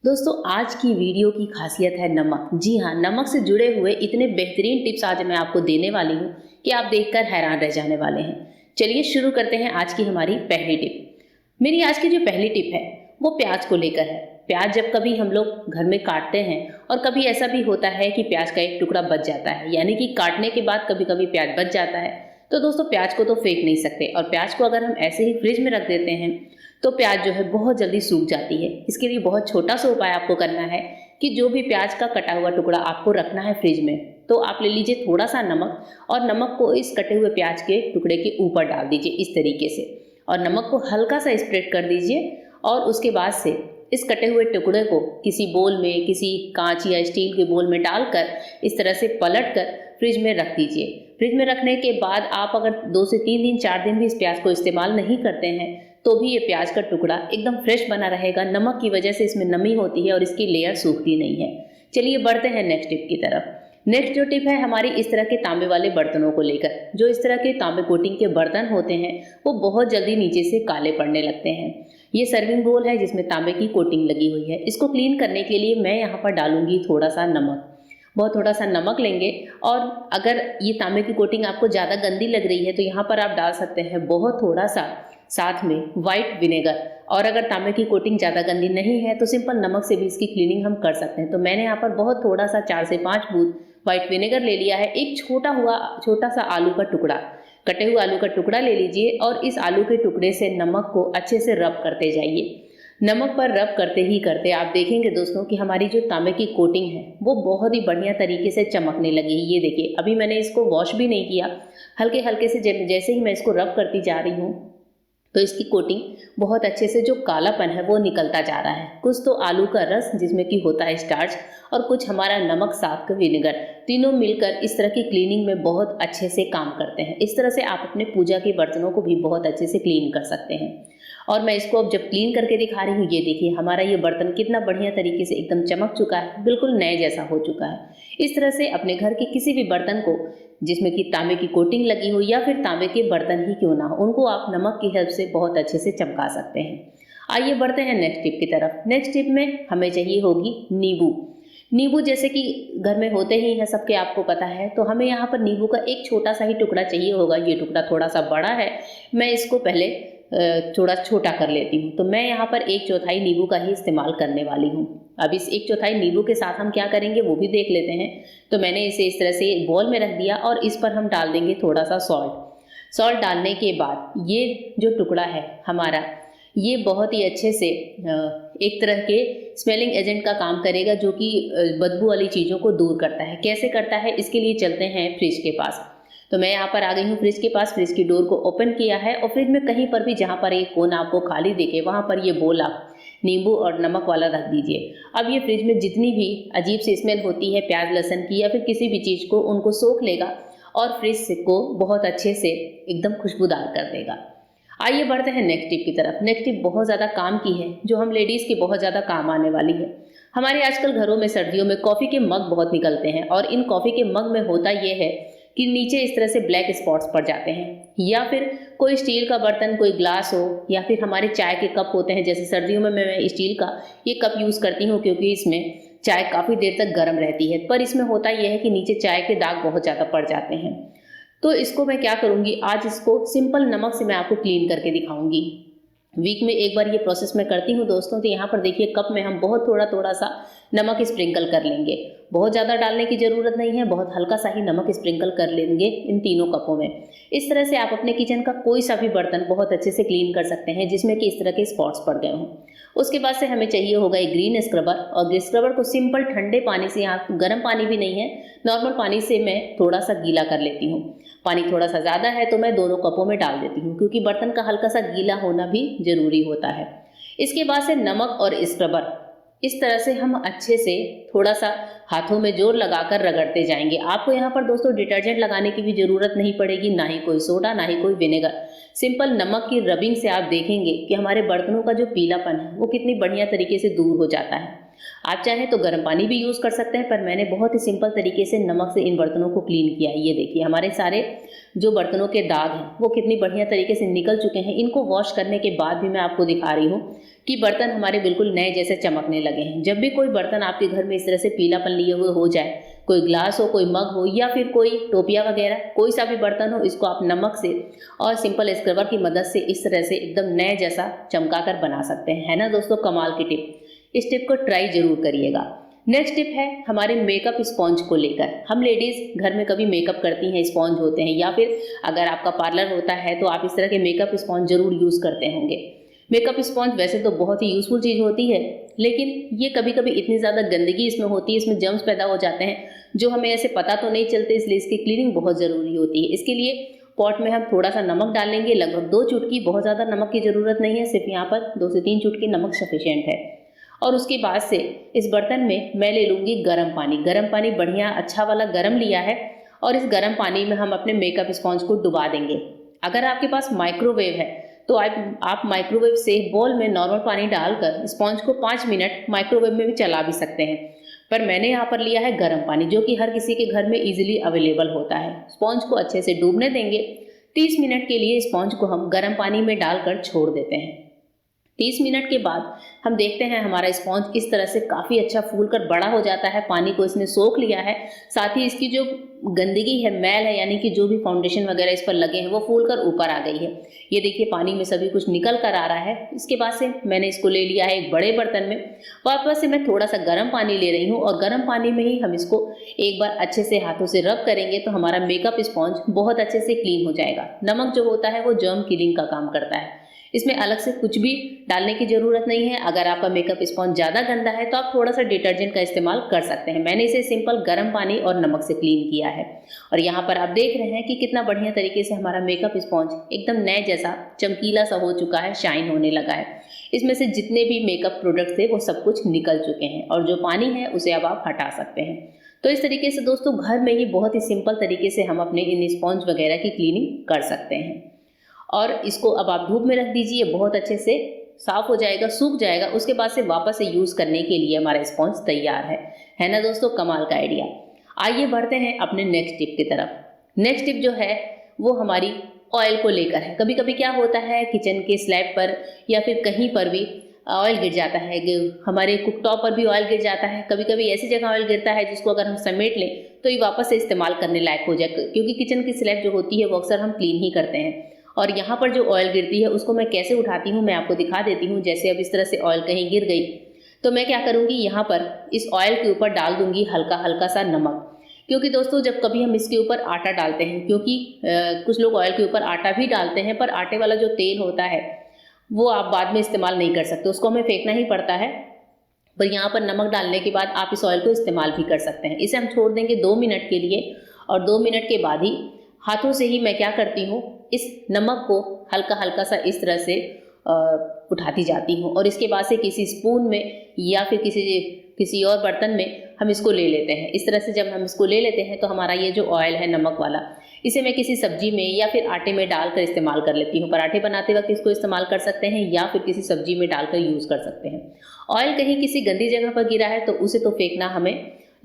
दोस्तों आज की वीडियो की खासियत है नमक। जी हाँ, नमक से जुड़े हुए इतने बेहतरीन टिप्स आज मैं आपको देने वाली हूँ कि आप देखकर हैरान रह जाने वाले हैं। चलिए शुरू करते हैं आज की हमारी पहली टिप। मेरी आज की जो पहली टिप है वो प्याज को लेकर है। प्याज जब कभी हम लोग घर में काटते हैं और कभी ऐसा भी होता है कि प्याज का एक टुकड़ा बच जाता है, यानी कि काटने के बाद कभी कभी प्याज बच जाता है। तो दोस्तों प्याज को तो फेंक नहीं सकते, और प्याज को अगर हम ऐसे ही फ्रिज में रख देते हैं तो प्याज जो है बहुत जल्दी सूख जाती है। इसके लिए बहुत छोटा सा उपाय आपको करना है कि जो भी प्याज का कटा हुआ टुकड़ा आपको रखना है फ्रिज में, तो आप ले लीजिए थोड़ा सा नमक, और नमक को इस कटे हुए प्याज के टुकड़े के ऊपर डाल दीजिए इस तरीके से, और नमक को हल्का सा स्प्रेड कर दीजिए। और उसके बाद से इस कटे हुए टुकड़े को किसी बोल में, किसी कांच या स्टील के बोल में डालकर इस तरह से पलट कर फ्रिज में रख दीजिए। फ्रिज में रखने के बाद आप अगर 2 से 3 दिन 4 दिन भी इस प्याज को इस्तेमाल नहीं करते हैं तो भी ये प्याज का टुकड़ा एकदम फ्रेश बना रहेगा। नमक की वजह से इसमें नमी होती है और इसकी लेयर सूखती नहीं है। चलिए बढ़ते हैं नेक्स्ट टिप की तरफ। नेक्स्ट जो टिप है हमारी इस तरह के तांबे वाले बर्तनों को लेकर। जो इस तरह के तांबे कोटिंग के बर्तन होते हैं वो बहुत जल्दी नीचे से काले पड़ने लगते हैं। ये सर्विंग बोल है जिसमें तांबे की कोटिंग लगी हुई है। इसको क्लीन करने के लिए मैं यहाँ पर डालूंगी थोड़ा सा नमक। बहुत थोड़ा सा नमक लेंगे, और अगर ये तांबे की कोटिंग आपको ज़्यादा गंदी लग रही है तो यहाँ पर आप डाल सकते हैं बहुत थोड़ा सा साथ में वाइट विनेगर। और अगर तांबे की कोटिंग ज़्यादा गंदी नहीं है तो सिंपल नमक से भी इसकी क्लीनिंग हम कर सकते हैं। तो मैंने यहाँ पर बहुत थोड़ा सा 4 से 5 बूंद वाइट विनेगर ले लिया है। एक छोटा सा आलू का टुकड़ा, कटे हुए आलू का टुकड़ा ले लीजिए, और इस आलू के टुकड़े से नमक को अच्छे से रब करते जाइए। नमक पर रब करते ही करते आप देखेंगे दोस्तों कि हमारी जो तांबे की कोटिंग है वो बहुत ही बढ़िया तरीके से चमकने लगी है। ये देखिए, अभी मैंने इसको वॉश भी नहीं किया, हल्के हल्के से जैसे ही मैं इसको रब करती जा रही हूँ तो इसकी कोटिंग बहुत अच्छे से, जो कालापन है वो निकलता जा रहा है। कुछ तो आलू का रस जिसमें कि होता है स्टार्च, और कुछ हमारा नमक साथ का विनेगर, तीनों मिलकर इस तरह की क्लीनिंग में बहुत अच्छे से काम करते हैं। इस तरह से आप अपने पूजा के बर्तनों को भी बहुत अच्छे से क्लीन कर सकते हैं। और मैं इसको अब जब क्लीन करके दिखा रही हूँ, ये देखिए हमारा ये बर्तन कितना बढ़िया तरीके से एकदम चमक चुका है, बिल्कुल नए जैसा हो चुका है। इस तरह से अपने घर के किसी भी बर्तन को जिसमें कि तांबे की कोटिंग लगी हो या फिर तांबे के बर्तन ही क्यों ना हो, उनको आप नमक की हेल्प से बहुत अच्छे से चमका सकते हैं। आइए बढ़ते हैं नेक्स्ट टिप की तरफ। नेक्स्ट टिप में हमें चाहिए होगी नींबू। नींबू जैसे कि घर में होते ही हैं सबके, आपको पता है, तो हमें यहाँ पर नींबू का एक छोटा सा ही टुकड़ा चाहिए होगा। ये टुकड़ा थोड़ा सा बड़ा है, मैं इसको पहले थोड़ा छोटा कर लेती हूँ। तो मैं यहाँ पर 1/4 नींबू का ही इस्तेमाल करने वाली हूँ। अब इस 1/4 नींबू के साथ हम क्या करेंगे वो भी देख लेते हैं। तो मैंने इसे इस तरह से बॉल में रख दिया, और इस पर हम डाल देंगे थोड़ा सा सॉल्ट डालने के बाद ये जो टुकड़ा है हमारा, ये बहुत ही अच्छे से एक तरह के स्मेलिंग एजेंट का काम करेगा, जो कि बदबू वाली चीज़ों को दूर करता है। कैसे करता है, इसके लिए चलते हैं फ्रिज के पास। तो मैं यहाँ पर आ गई हूँ फ्रिज के पास। फ्रिज की डोर को ओपन किया है, और फ्रिज में कहीं पर भी जहाँ पर एक कोना आपको खाली दिखे वहाँ पर ये बोल आप नींबू और नमक वाला रख दीजिए। अब ये फ्रिज में जितनी भी अजीब सी स्मेल होती है प्याज लहसुन की या फिर किसी भी चीज़ को, उनको सोख लेगा और फ्रिज को बहुत अच्छे से एकदम खुशबूदार कर देगा। आइए बढ़ते हैं नेक्स्ट टिप की तरफ। नेक्स्ट टिप बहुत ज़्यादा काम की है, जो हम लेडीज़ की बहुत ज़्यादा काम आने वाली है। हमारे आजकल घरों में सर्दियों में कॉफ़ी के मग बहुत निकलते हैं, और इन कॉफ़ी के मग में होता यह है कि नीचे इस तरह से ब्लैक स्पॉट्स पड़ जाते हैं। या फिर कोई स्टील का बर्तन, कोई ग्लास हो, या फिर हमारे चाय के कप होते हैं। जैसे सर्दियों में मैं स्टील का ये कप यूज़ करती हूँ क्योंकि इसमें चाय काफ़ी देर तक गर्म रहती है, पर इसमें होता यह है कि नीचे चाय के दाग बहुत ज़्यादा पड़ जाते हैं। तो इसको मैं क्या करूँगी, आज इसको सिंपल नमक से मैं आपको क्लीन करके दिखाऊंगी। वीक में एक बार ये प्रोसेस मैं करती हूँ दोस्तों। तो यहाँ पर देखिए कप में हम बहुत थोड़ा सा नमक स्प्रिंकल कर लेंगे। बहुत ज़्यादा डालने की ज़रूरत नहीं है, बहुत हल्का सा ही नमक स्प्रिंकल कर लेंगे इन तीनों कपों में। इस तरह से आप अपने किचन का कोई सा भी बर्तन बहुत अच्छे से क्लीन कर सकते हैं जिसमें कि इस तरह के स्पॉट्स पड़ गए हों। उसके बाद से हमें चाहिए होगा एक ग्रीन स्क्रबर, और स्क्रबर को सिंपल ठंडे पानी से, यहाँ गर्म पानी भी नहीं है, नॉर्मल पानी से मैं थोड़ा सा गीला कर लेती हूँ। पानी थोड़ा सा ज़्यादा है तो मैं दोनों कपों में डाल देती हूँ, क्योंकि बर्तन का हल्का सा गीला होना भी ज़रूरी होता है। इसके बाद से नमक और स्क्रबर इस तरह से हम अच्छे से थोड़ा सा हाथों में जोर लगाकर रगड़ते जाएंगे। आपको यहाँ पर दोस्तों डिटर्जेंट लगाने की भी ज़रूरत नहीं पड़ेगी, ना ही कोई सोडा, ना ही कोई विनेगर। सिंपल नमक की रबिंग से आप देखेंगे कि हमारे बर्तनों का जो पीलापन है वो कितनी बढ़िया तरीके से दूर हो जाता है। आप चाहें तो गर्म पानी भी यूज़ कर सकते हैं, पर मैंने बहुत ही सिंपल तरीके से नमक से इन बर्तनों को क्लीन किया है। ये देखिए हमारे सारे जो बर्तनों के दाग हैं वो कितनी बढ़िया तरीके से निकल चुके हैं। इनको वॉश करने के बाद भी मैं आपको दिखा रही हूँ कि बर्तन हमारे बिल्कुल नए जैसे चमकने लगे हैं। जब भी कोई बर्तन आपके घर में इस तरह से पीलापन लिए हुए हो जाए, कोई ग्लास हो, कोई मग हो या फिर कोई टोपिया वगैरह, कोई सा भी बर्तन हो, इसको आप नमक से और सिंपल स्क्रबर की मदद से इस तरह से एकदम नए जैसा चमका कर बना सकते हैं। है ना दोस्तों, कमाल की टिप। इस टिप को ट्राई जरूर करिएगा। नेक्स्ट टिप है हमारे मेकअप स्पॉन्ज को लेकर। हम लेडीज़ घर में कभी मेकअप करती हैं, स्पॉन्ज होते हैं, या फिर अगर आपका पार्लर होता है तो आप इस तरह के मेकअप स्पॉन्ज जरूर यूज़ करते होंगे। मेकअप स्पॉन्ज वैसे तो बहुत ही यूज़फुल चीज़ होती है, लेकिन ये कभी कभी इतनी ज़्यादा गंदगी इसमें होती है, इसमें जर्म्स पैदा हो जाते हैं जो हमें ऐसे पता तो नहीं चलते, इसलिए इसकी क्लीनिंग बहुत ज़रूरी होती है। इसके लिए पॉट में हम थोड़ा सा नमक डालेंगे, लगभग 2 चुटकी, बहुत ज़्यादा नमक की ज़रूरत नहीं है, सिर्फ यहाँ पर 2 से 3 चुटकी नमक सफिशिएंट है। और उसके बाद से इस बर्तन में मैं ले लूँगी गर्म पानी। गर्म पानी बढ़िया अच्छा वाला गर्म लिया है और इस गर्म पानी में हम अपने मेकअप स्पॉन्ज को डुबा देंगे। अगर आपके पास माइक्रोवेव है तो आप माइक्रोवेव से बोल में नॉर्मल पानी डालकर स्पॉन्ज को 5 मिनट माइक्रोवेव में भी चला भी सकते हैं, पर मैंने यहाँ पर लिया है गर्म पानी, जो कि हर किसी के घर में इजीली अवेलेबल होता है। स्पॉन्ज को अच्छे से डूबने देंगे। 30 मिनट के लिए स्पॉन्ज को हम गर्म पानी में डालकर छोड़ देते हैं। 30 मिनट के बाद हम देखते हैं हमारा स्पॉन्ज इस तरह से काफ़ी अच्छा फूलकर बड़ा हो जाता है। पानी को इसने सोख लिया है, साथ ही इसकी जो गंदगी है, मैल है, यानी कि जो भी फाउंडेशन वगैरह इस पर लगे हैं वो फूलकर ऊपर आ गई है। ये देखिए पानी में सभी कुछ निकल कर आ रहा है। इसके बाद से मैंने इसको ले लिया है एक बड़े बर्तन में। वापस से मैं थोड़ा सा गर्म पानी ले रही हूँ और गर्म पानी में ही हम इसको एक बार अच्छे से हाथों से रब करेंगे तो हमारा मेकअप स्पॉन्ज बहुत अच्छे से क्लीन हो जाएगा। नमक जो होता है वो जर्म किलिंग का काम करता है, इसमें अलग से कुछ भी डालने की ज़रूरत नहीं है। अगर आपका मेकअप स्पॉन्ज ज़्यादा गंदा है तो आप थोड़ा सा डिटर्जेंट का इस्तेमाल कर सकते हैं। मैंने इसे सिंपल गर्म पानी और नमक से क्लीन किया है और यहाँ पर आप देख रहे हैं कि कितना बढ़िया तरीके से हमारा मेकअप स्पॉन्ज एकदम नए जैसा चमकीला सा हो चुका है, शाइन होने लगा है। इसमें से जितने भी मेकअप प्रोडक्ट थे वो सब कुछ निकल चुके हैं और जो पानी है उसे अब आप हटा सकते हैं। तो इस तरीके से दोस्तों घर में ही बहुत ही सिंपल तरीके से हम अपने इन स्पॉन्ज वगैरह की क्लीनिंग कर सकते हैं। और इसको अब आप धूप में रख दीजिए, बहुत अच्छे से साफ हो जाएगा, सूख जाएगा। उसके बाद से वापस से यूज़ करने के लिए हमारा स्पॉन्ज तैयार है ना दोस्तों, कमाल का आइडिया। आइए बढ़ते हैं अपने नेक्स्ट टिप की तरफ। नेक्स्ट टिप जो है वो हमारी ऑयल को लेकर है। कभी कभी क्या होता है किचन के स्लैब पर या फिर कहीं पर भी ऑयल गिर जाता है, हमारे कुकटॉप पर भी ऑयल गिर जाता है। कभी कभी ऐसी जगह ऑयल गिरता है जिसको अगर हम समेट लें तो ये वापस से इस्तेमाल करने लायक हो जाए, क्योंकि किचन की स्लैब जो होती है वो अक्सर हम क्लीन ही करते हैं। और यहाँ पर जो ऑयल गिरती है उसको मैं कैसे उठाती हूँ मैं आपको दिखा देती हूँ। जैसे अब इस तरह से ऑयल कहीं गिर गई तो मैं क्या करूँगी, यहाँ पर इस ऑयल के ऊपर डाल दूँगी हल्का हल्का सा नमक। क्योंकि दोस्तों जब कभी हम इसके ऊपर आटा डालते हैं, क्योंकि कुछ लोग ऑयल के ऊपर आटा भी डालते हैं, पर आटे वाला जो तेल होता है वो आप बाद में इस्तेमाल नहीं कर सकते, उसको हमें फेंकना ही पड़ता है। पर यहाँ पर नमक डालने के बाद आप इस ऑयल को इस्तेमाल भी कर सकते हैं। इसे हम छोड़ देंगे 2 मिनट के लिए और 2 मिनट के बाद ही हाथों से ही मैं क्या करती हूँ, इस नमक को हल्का हल्का सा इस तरह से उठाती जाती हूँ और इसके बाद से किसी स्पून में या फिर किसी और बर्तन में हम इसको ले लेते हैं। इस तरह से जब हम इसको ले लेते हैं तो हमारा ये जो ऑयल है नमक वाला, इसे मैं किसी सब्जी में या फिर आटे में डालकर इस्तेमाल कर लेती हूँ। पराठे बनाते वक्त इसको इस्तेमाल कर सकते हैं या फिर किसी सब्जी में डालकर यूज़ कर सकते हैं। ऑयल कहीं किसी गंदी जगह पर गिरा है तो उसे तो फेंकना हमें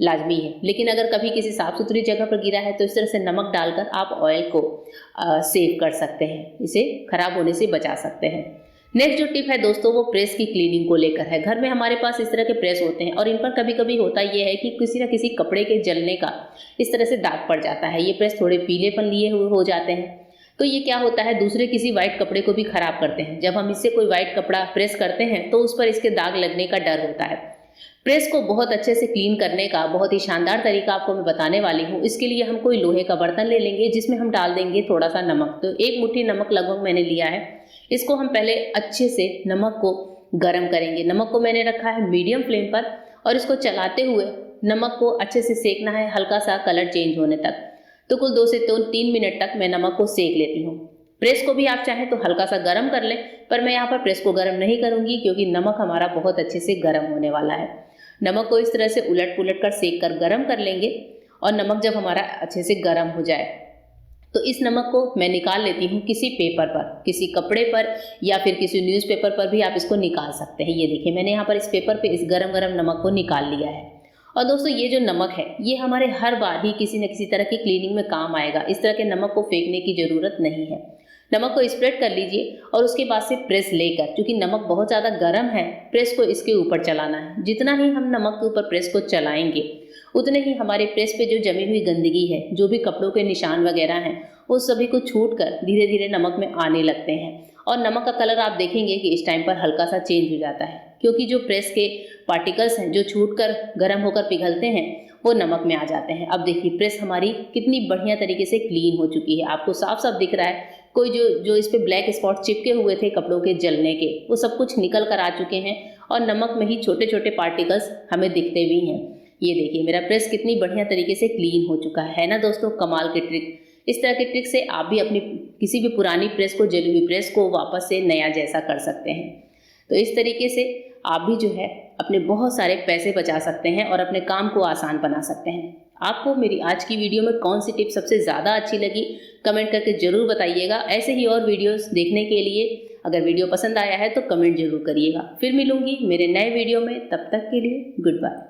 लाजमी है, लेकिन अगर कभी किसी साफ़ सुथरी जगह पर गिरा है तो इस तरह से नमक डालकर आप ऑयल को सेव कर सकते हैं, इसे खराब होने से बचा सकते हैं। नेक्स्ट जो टिप है दोस्तों वो प्रेस की क्लीनिंग को लेकर है। घर में हमारे पास इस तरह के प्रेस होते हैं और इन पर कभी कभी होता ये है कि किसी न किसी कपड़े के जलने का इस तरह से दाग पड़ जाता है। ये प्रेस थोड़े पीलेपन लिए हुए हो जाते हैं, तो ये क्या होता है दूसरे किसी वाइट कपड़े को भी खराब करते हैं। जब हम इससे कोई वाइट कपड़ा प्रेस करते हैं तो उस पर इसके दाग लगने का डर होता है। प्रेस को बहुत अच्छे से क्लीन करने का बहुत ही शानदार तरीका आपको मैं बताने वाली हूँ। इसके लिए हम कोई लोहे का बर्तन ले लेंगे जिसमें हम डाल देंगे थोड़ा सा नमक। तो 1 मुट्ठी नमक लगभग मैंने लिया है। इसको हम पहले अच्छे से नमक को गर्म करेंगे। नमक को मैंने रखा है मीडियम फ्लेम पर और इसको चलाते हुए नमक को अच्छे से सेकना है हल्का सा कलर चेंज होने तक। तो कुल 2 से 3 मिनट तक मैं नमक को सेक लेती हूँ। प्रेस को भी आप चाहें तो हल्का सा गर्म कर लें, पर मैं यहाँ पर प्रेस को गर्म नहीं करूँगी क्योंकि नमक हमारा बहुत अच्छे से गर्म होने वाला है। नमक को इस तरह से उलट पुलट कर सेक कर गर्म कर लेंगे और नमक जब हमारा अच्छे से गर्म हो जाए तो इस नमक को मैं निकाल लेती हूँ किसी पेपर पर, किसी कपड़े पर या फिर किसी न्यूज़पेपर पर भी आप इसको निकाल सकते हैं। ये देखिए मैंने यहाँ पर इस पेपर पे इस गरम गरम नमक को निकाल लिया है। और दोस्तों ये जो नमक है ये हमारे हर बार ही किसी न किसी तरह की क्लीनिंग में काम आएगा। इस तरह के नमक को फेंकने की ज़रूरत नहीं है। नमक को स्प्रेड कर लीजिए और उसके बाद से प्रेस लेकर, क्योंकि नमक बहुत ज़्यादा गर्म है, प्रेस को इसके ऊपर चलाना है। जितना ही हम नमक के ऊपर प्रेस को चलाएंगे उतने ही हमारे प्रेस पे जो जमी हुई गंदगी है, जो भी कपड़ों के निशान वगैरह हैं, वो सभी को छूट कर धीरे धीरे नमक में आने लगते हैं। और नमक का कलर आप देखेंगे कि इस टाइम पर हल्का सा चेंज हो जाता है, क्योंकि जो प्रेस के पार्टिकल्स हैं जो छूट कर गर्म होकर पिघलते हैं वो नमक में आ जाते हैं। अब देखिए प्रेस हमारी कितनी बढ़िया तरीके से क्लीन हो चुकी है। आपको साफ साफ दिख रहा है, कोई जो इस पे ब्लैक स्पॉट चिपके हुए थे कपड़ों के जलने के, वो सब कुछ निकल कर आ चुके हैं और नमक में ही छोटे छोटे पार्टिकल्स हमें दिखते भी हैं। ये देखिए मेरा प्रेस कितनी बढ़िया तरीके से क्लीन हो चुका है ना दोस्तों। कमाल की ट्रिक। इस तरह की ट्रिक से आप भी अपनी किसी भी पुरानी प्रेस को, जली हुई प्रेस को वापस से नया जैसा कर सकते हैं। तो इस तरीके से आप भी जो है अपने बहुत सारे पैसे बचा सकते हैं और अपने काम को आसान बना सकते हैं। आपको मेरी आज की वीडियो में कौन सी टिप सबसे ज़्यादा अच्छी लगी कमेंट करके ज़रूर बताइएगा। ऐसे ही और वीडियोस देखने के लिए अगर वीडियो पसंद आया है तो कमेंट जरूर करिएगा। फिर मिलूंगी मेरे नए वीडियो में, तब तक के लिए गुड बाय।